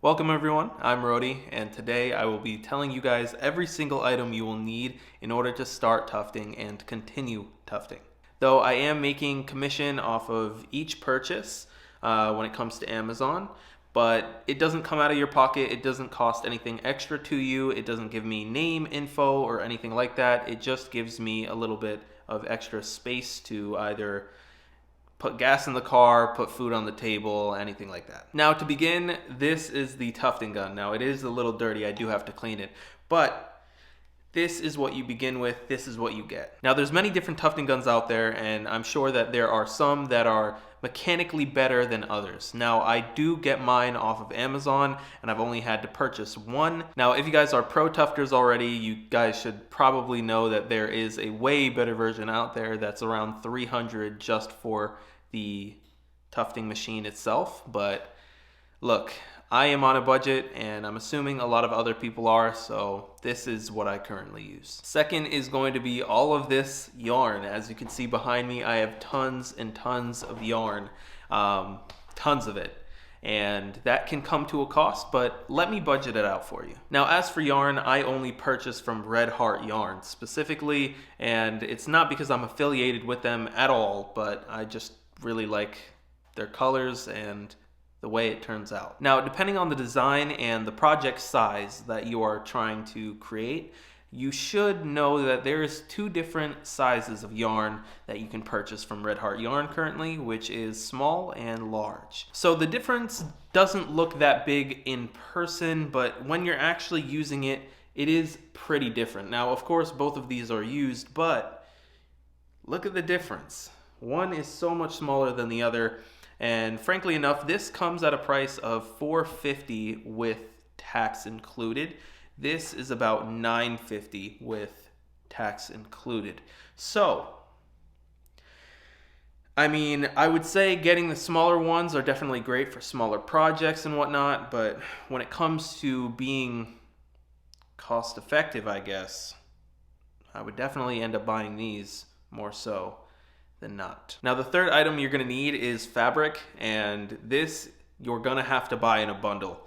Welcome everyone, I'm Rhody, and today I will be telling you guys every single item you will need in order to start tufting and continue tufting. Though I am making commission off of each purchase when it comes to Amazon, but it doesn't come out of your pocket, it doesn't cost anything extra to you, it doesn't give me name info or anything like that, it just gives me a little bit of extra space to either put gas in the car, put food on the table, anything like that. Now to begin, this is the tufting gun. Now it is a little dirty, I do have to clean it, but this is what you begin with, this is what you get. Now there's many different tufting guns out there, and I'm sure that there are some that are mechanically better than others. Now I do get mine off of Amazon, and I've only had to purchase one. Now if you guys are pro tufters already, you guys should probably know that there is a way better version out there that's around $300 just for the tufting machine itself. But look, I am on a budget, and I'm assuming a lot of other people are, so this is what I currently use. Second is going to be all of this yarn. As you can see behind me, I have tons and tons of yarn, tons of it. And that can come to a cost, but let me budget it out for you. Now, as for yarn, I only purchase from Red Heart Yarn specifically, and it's not because I'm affiliated with them at all, but I just really like their colors and the way it turns out. Now, depending on the design and the project size that you are trying to create, you should know that there's two different sizes of yarn that you can purchase from Red Heart Yarn currently, which is small and large. So the difference doesn't look that big in person, but when you're actually using it, it is pretty different. Now, of course, both of these are used, but look at the difference. One is so much smaller than the other, and frankly enough, this comes at a price of $450 with tax included. This is about $950 with tax included. So, I mean, I would say getting the smaller ones are definitely great for smaller projects and whatnot, but when it comes to being cost effective, I guess, I would definitely end up buying these more so than not. Now the third item you're gonna need is fabric, and this you're gonna have to buy in a bundle.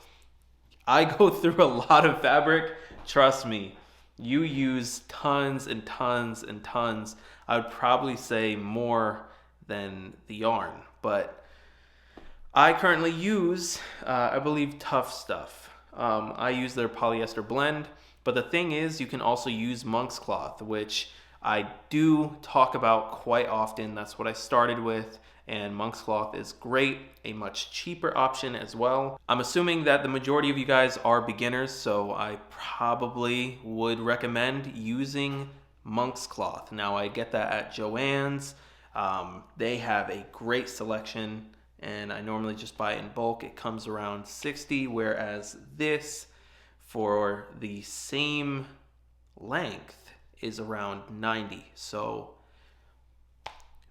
I go through a lot of fabric, trust me. You use tons and tons and tons. I would probably say more than the yarn, but I currently use, I believe, Tuft stuff. I use their polyester blend, but the thing is, you can also use monk's cloth, which I do talk about quite often. That's what I started with, and monk's cloth is great, a much cheaper option as well. I'm assuming that the majority of you guys are beginners, so I probably would recommend using monk's cloth. Now I get that at Joann's. They have a great selection, and I normally just buy it in bulk. It comes around $60, whereas this, for the same length, is around $90. So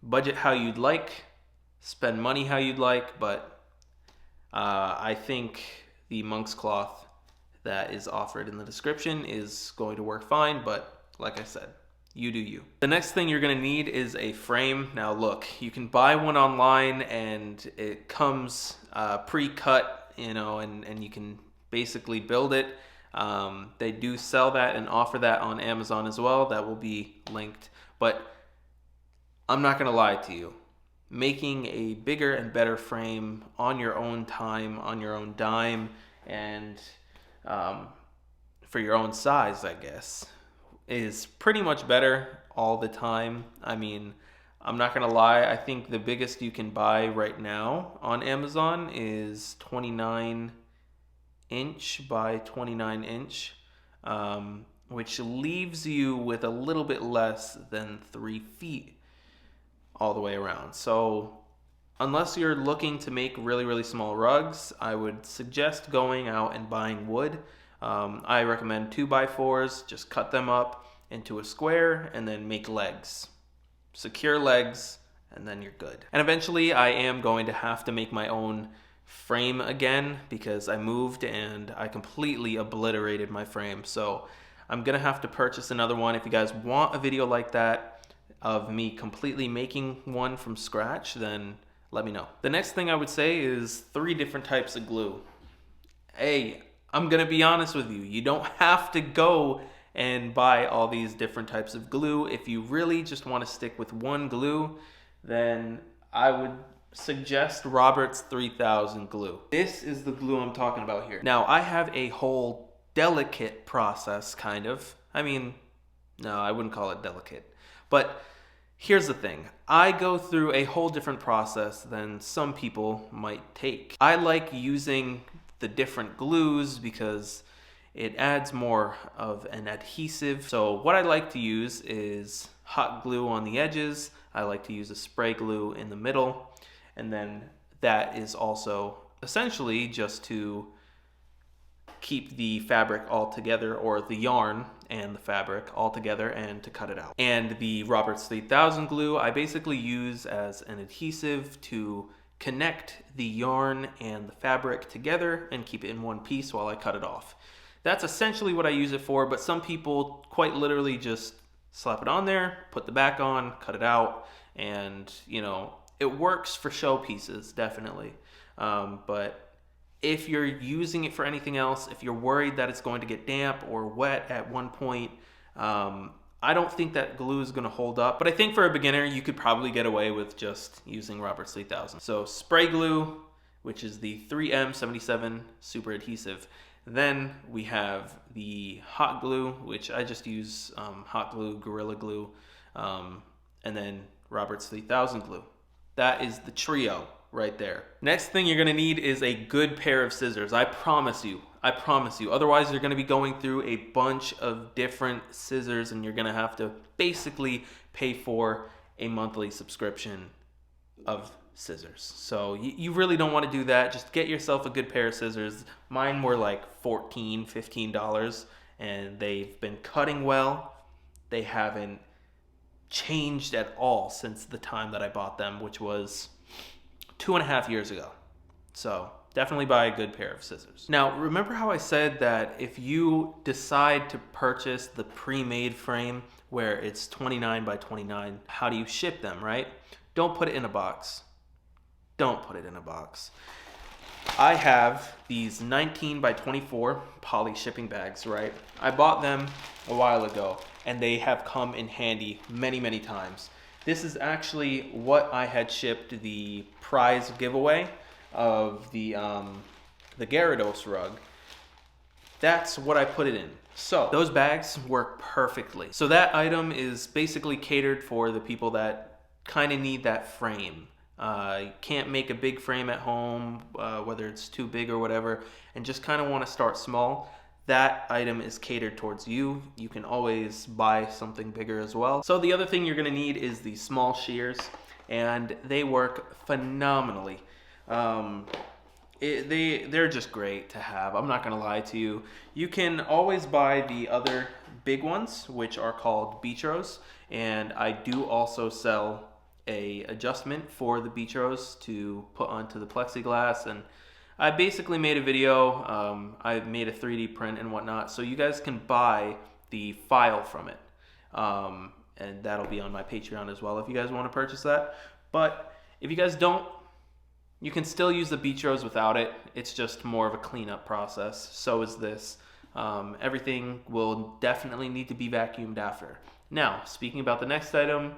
budget how you'd like, spend money how you'd like, but I think the monk's cloth that is offered in the description is going to work fine, but like I said, you do you. The next thing you're gonna need is a frame. Now look, you can buy one online and it comes pre-cut, you know, and you can basically build it. They do sell that and offer that on Amazon as well. That will be linked. But I'm not gonna lie to you. Making a bigger and better frame on your own time, on your own dime, and for your own size, I guess, is pretty much better all the time. I mean, I'm not gonna lie, I think the biggest you can buy right now on Amazon is 29 inch by 29 inch, which leaves you with a little bit less than 3 feet all the way around. So unless you're looking to make really, really small rugs, I would suggest going out and buying wood. I recommend 2x4s, just cut them up into a square and then make legs. Secure legs, and then you're good. And eventually I am going to have to make my own frame again because I moved and I completely obliterated my frame. So I'm gonna have to purchase another one. If you guys want a video like that of me completely making one from scratch, then let me know. The next thing I would say is 3 different types of glue. hey, I'm gonna be honest with you. You don't have to go and buy all these different types of glue. If you really just want to stick with one glue, then I would suggest Robert's 3000 glue. This is the glue I'm talking about here. Now, I have a whole delicate process, kind of. I mean, no, I wouldn't call it delicate. But here's the thing. I go through a whole different process than some people might take. I like using the different glues because it adds more of an adhesive. So what I like to use is hot glue on the edges. I like to use a spray glue in the middle. And then that is also essentially just to keep the fabric all together, or the yarn and the fabric all together, and to cut it out. And the Robert's 3000 glue I basically use as an adhesive to connect the yarn and the fabric together and keep it in one piece while I cut it off. That's essentially what I use it for, but some people quite literally just slap it on there, put the back on, cut it out, and you know, it works for show pieces, definitely. But if you're using it for anything else, if you're worried that it's going to get damp or wet at one point, I don't think that glue is going to hold up. But I think for a beginner, you could probably get away with just using Robert's 3000. So spray glue, which is the 3M77 super adhesive. Then we have the hot glue, which I just use hot glue, Gorilla Glue, and then Robert's 3000 glue. That is the trio right there. Next thing you're gonna need is a good pair of scissors. I promise you. Otherwise, you're gonna be going through a bunch of different scissors and you're gonna have to basically pay for a monthly subscription of scissors. So you really don't want to do that. Just get yourself a good pair of scissors. Mine were like $14, $15, and they've been cutting well. They haven't changed at all since the time that I bought them, which was 2.5 years ago. So definitely buy a good pair of scissors. Now, remember how I said that if you decide to purchase the pre-made frame where it's 29 by 29, how do you ship them, right? Don't put it in a box. Don't put it in a box. I have these 19 by 24 poly shipping bags, right? I bought them a while ago and they have come in handy many, many times. This is actually what I had shipped the prize giveaway of the Gyarados rug. That's what I put it in. So those bags work perfectly. So that item is basically catered for the people that kind of need that frame. You can't make a big frame at home, whether it's too big or whatever, and just kind of want to start small. That item is catered towards you. You can always buy something bigger as well. So the other thing you're going to need is the small shears, and they work phenomenally. They're just great to have. I'm not going to lie to you. You can always buy the other big ones, which are called Beachros, and I do also sell a adjustment for the Beachros to put onto the plexiglass, and I basically made a video. I made a 3D print and whatnot, so you guys can buy the file from it, and that'll be on my Patreon as well if you guys want to purchase that. But if you guys don't, you can still use the Beachros without it. It's just more of a cleanup process. So is this. Everything will definitely need to be vacuumed after. Now, speaking about the next item,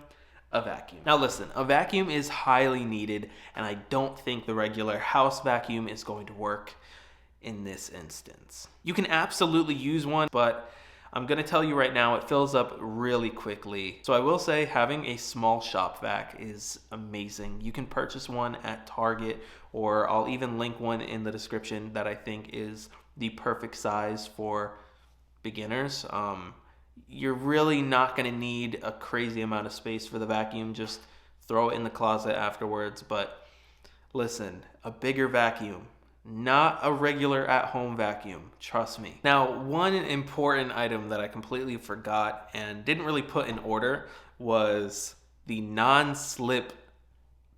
a vacuum. Now listen, a vacuum is highly needed, and I don't think the regular house vacuum is going to work in this instance. You can absolutely use one, but I'm gonna tell you right now, it fills up really quickly. So I will say having a small shop vac is amazing. You can purchase one at Target, or I'll even link one in the description that I think is the perfect size for beginners. You're really not going to need a crazy amount of space for the vacuum. Just throw it in the closet afterwards. But listen, a bigger vacuum, not a regular at-home vacuum. Trust me. Now, one important item that I completely forgot and didn't really put in order was the non-slip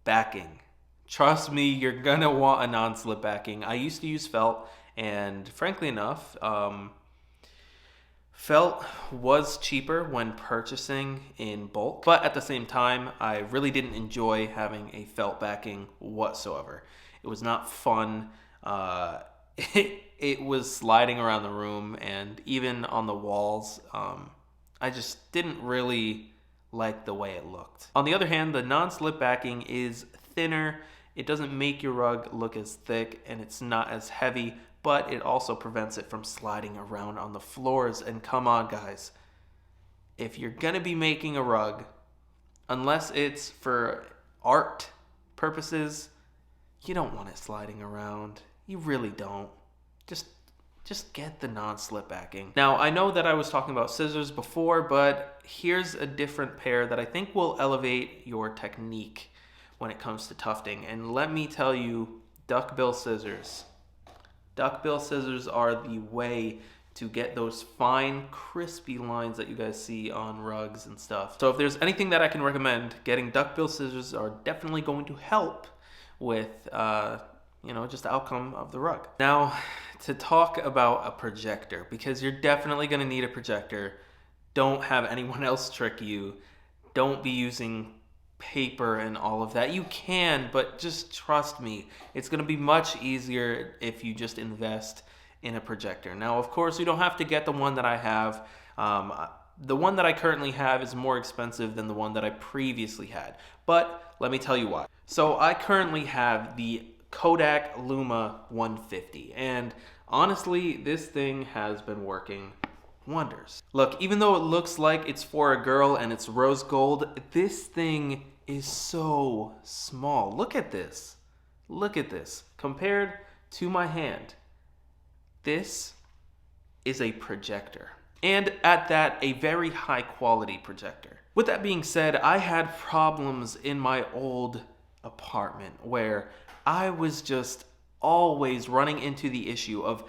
backing. Trust me, you're going to want a non-slip backing. I used to use felt, and frankly enough, felt was cheaper when purchasing in bulk, but at the same time, I really didn't enjoy having a felt backing whatsoever. It was not fun. it was sliding around the room and even on the walls. I just didn't really like the way it looked. On the other hand, the non-slip backing is thinner. It doesn't make your rug look as thick and it's not as heavy, but it also prevents it from sliding around on the floors. And come on, guys, if you're gonna be making a rug, unless it's for art purposes, you don't want it sliding around. You really don't. Just get the non-slip backing. Now, I know that I was talking about scissors before, but here's a different pair that I think will elevate your technique when it comes to tufting. And let me tell you, duckbill scissors. Duckbill scissors are the way to get those fine, crispy lines that you guys see on rugs and stuff. So if there's anything that I can recommend, getting duckbill scissors are definitely going to help with just the outcome of the rug. Now, to talk about a projector, because you're definitely gonna need a projector. Don't have anyone else trick you. Don't be using paper and all of that. You can, but just trust me, it's gonna be much easier if you just invest in a projector. Now, of course, you don't have to get the one that I have. The one that I currently have is more expensive than the one that I previously had, but let me tell you why. So I currently have the Kodak Luma 150, and honestly, this thing has been working wonders. Look, even though it looks like it's for a girl and it's rose gold, this thing is so small. Look at this. Look at this. Compared to my hand, this is a projector. And at that, a very high quality projector. With that being said, I had problems in my old apartment where I was just always running into the issue of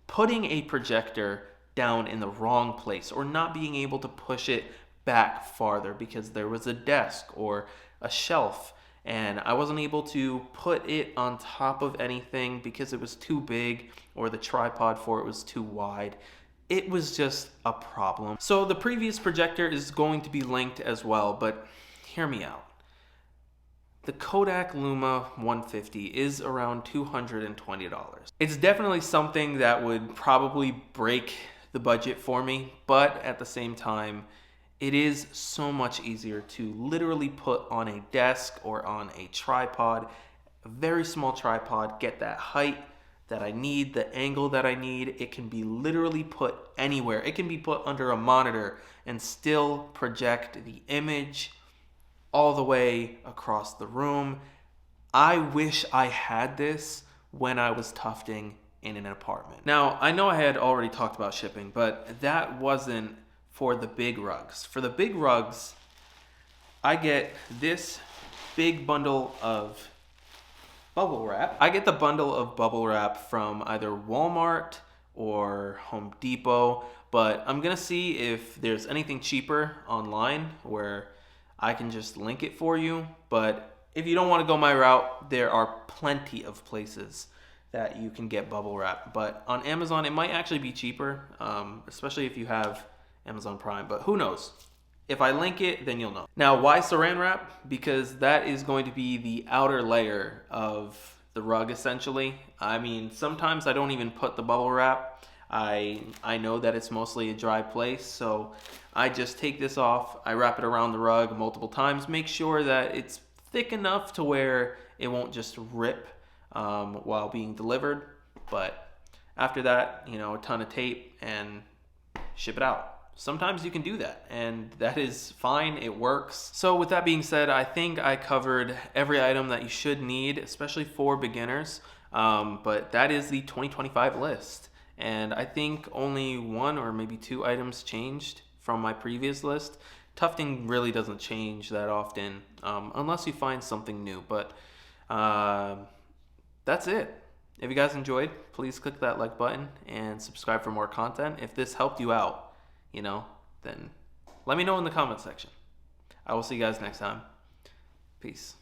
putting a projector down in the wrong place or not being able to push it back farther because there was a desk or a shelf and I wasn't able to put it on top of anything because it was too big or the tripod for it was too wide. It was just a problem. So the previous projector is going to be linked as well, but hear me out. The Kodak Luma 150 is around $220. It's definitely something that would probably break the budget for me, but at the same time, it is so much easier to literally put on a desk or on a tripod, a very small tripod, get that height that I need, the angle that I need. It can be literally put anywhere. It can be put under a monitor and still project the image all the way across the room. I wish I had this when I was tufting in an apartment. Now, I know I had already talked about shipping, but that wasn't for the big rugs. For the big rugs, I get this big bundle of bubble wrap. I get the bundle of bubble wrap from either Walmart or Home Depot, but I'm gonna see if there's anything cheaper online where I can just link it for you. But if you don't want to go my route, there are plenty of places that you can get bubble wrap. But on Amazon, it might actually be cheaper, especially if you have Amazon Prime, but who knows? If I link it, then you'll know. Now, why saran wrap? Because that is going to be the outer layer of the rug, essentially. I mean, sometimes I don't even put the bubble wrap. I know that it's mostly a dry place, so I just take this off, I wrap it around the rug multiple times, make sure that it's thick enough to where it won't just rip while being delivered. But after that, a ton of tape and ship it out. Sometimes you can do that, and that is fine, it works. So with that being said, I think I covered every item that you should need, especially for beginners, but that is the 2025 list. And I think only one or maybe two items changed from my previous list. Tufting really doesn't change that often unless you find something new. But that's it. If you guys enjoyed, please click that like button and subscribe for more content. If this helped you out, then let me know in the comment section. I will see you guys next time. Peace.